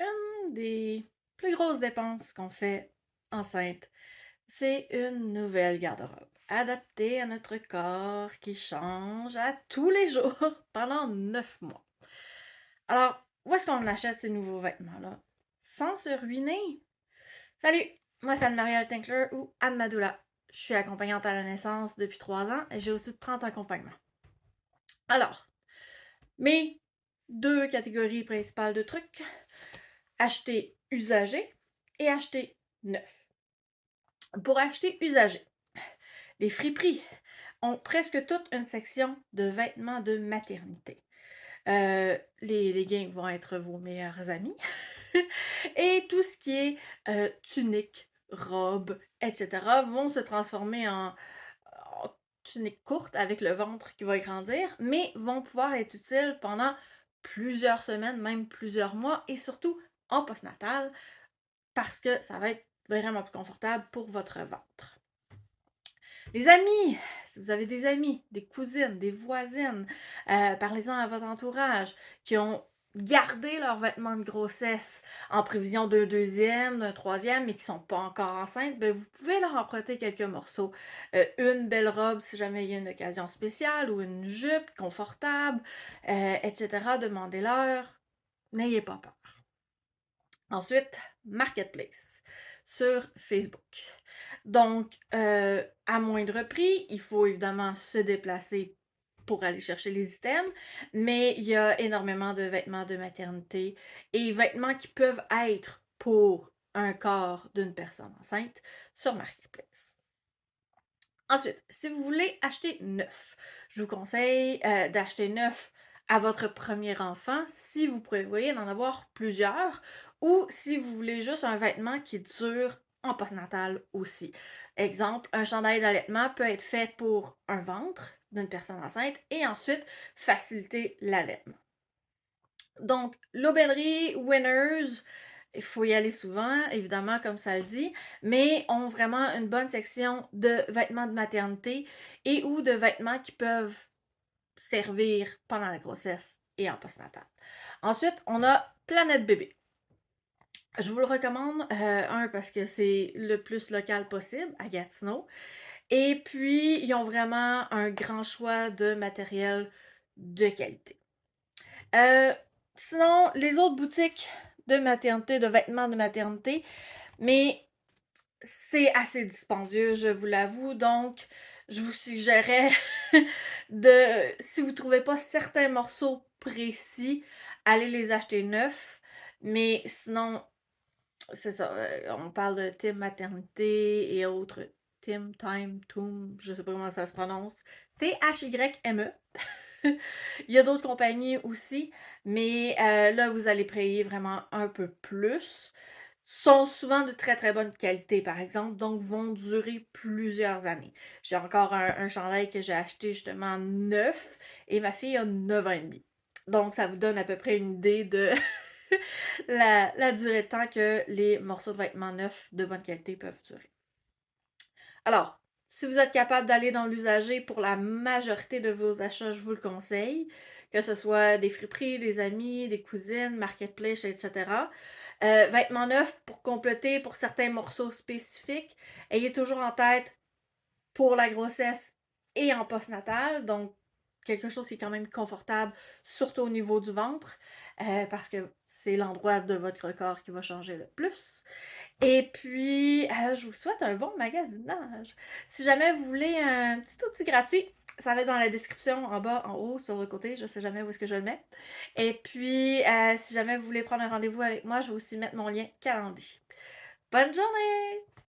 Une des plus grosses dépenses qu'on fait enceinte, c'est une nouvelle garde-robe, adaptée à notre corps qui change à tous les jours pendant 9 mois. Alors, où est-ce qu'on achète ces nouveaux vêtements-là? Sans se ruiner? Salut, moi c'est Anne-Marielle Tinkler ou Anne Madoula. Je suis accompagnante à la naissance depuis 3 ans et j'ai aussi 30 accompagnements. Alors, mes deux catégories principales de trucs, acheter usagé et acheter neuf. Pour acheter usagé, les friperies ont presque toute une section de vêtements de maternité. Les leggings vont être vos meilleurs amis. Et tout ce qui est tunique, robe, etc. vont se transformer en tunique courte avec le ventre qui va grandir, mais vont pouvoir être utiles pendant plusieurs semaines, même plusieurs mois, et surtout en postnatal, parce que ça va être vraiment plus confortable pour votre ventre. Les amis, si vous avez des amis, des cousines, des voisines, parlez-en à votre entourage qui ont gardé leurs vêtements de grossesse en prévision d'un deuxième, d'un troisième, mais qui ne sont pas encore enceintes, ben vous pouvez leur emprunter quelques morceaux. Une belle robe si jamais il y a une occasion spéciale ou une jupe confortable, etc. Demandez-leur. N'ayez pas peur. Ensuite, Marketplace sur Facebook. Donc, à moindre prix, il faut évidemment se déplacer pour aller chercher les items, mais il y a énormément de vêtements de maternité et vêtements qui peuvent être pour un corps d'une personne enceinte sur Marketplace. Ensuite, si vous voulez acheter neuf, je vous conseille d'acheter neuf à votre premier enfant si vous prévoyez d'en avoir plusieurs ou si vous voulez juste un vêtement qui dure en postnatal aussi. Exemple, un chandail d'allaitement peut être fait pour un ventre d'une personne enceinte et ensuite faciliter l'allaitement. Donc, l'aubainerie Winners, il faut y aller souvent, évidemment, comme ça le dit, mais ont vraiment une bonne section de vêtements de maternité et ou de vêtements qui peuvent servir pendant la grossesse et en postnatal. Ensuite, on a Planète Bébé. Je vous le recommande, un, parce que c'est le plus local possible, à Gatineau. Et puis, ils ont vraiment un grand choix de matériel de qualité. Euh, Sinon, les autres boutiques de maternité, de vêtements de maternité, mais c'est assez dispendieux, je vous l'avoue. Donc, je vous suggérais si vous ne trouvez pas certains morceaux précis, allez les acheter neufs. Mais sinon, c'est ça. On parle de Tim Maternité et autres. Tim, Time, Toom, je sais pas comment ça se prononce. T-H-Y-M-E. Il y a d'autres compagnies aussi, mais là, vous allez payer vraiment un peu plus. Sont souvent de très très bonne qualité, par exemple, donc vont durer plusieurs années. J'ai encore un chandail que j'ai acheté justement neuf et ma fille a 9 ans et demi. Donc, ça vous donne à peu près une idée de la durée de temps que les morceaux de vêtements neufs de bonne qualité peuvent durer. Alors, si vous êtes capable d'aller dans l'usager pour la majorité de vos achats, je vous le conseille, que ce soit des friperies, des amis, des cousines, marketplace, etc. Vêtements neufs pour compléter pour certains morceaux spécifiques. Ayez toujours en tête pour la grossesse et en postnatal, donc quelque chose qui est quand même confortable, surtout au niveau du ventre, parce que c'est l'endroit de votre corps qui va changer le plus. Et puis, je vous souhaite un bon magasinage. Si jamais vous voulez un petit outil gratuit, ça va être dans la description, en bas, en haut, sur le côté. Je sais jamais où est-ce que je le mets. Et puis, si jamais vous voulez prendre un rendez-vous avec moi, je vais aussi mettre mon lien Calendly. Bonne journée!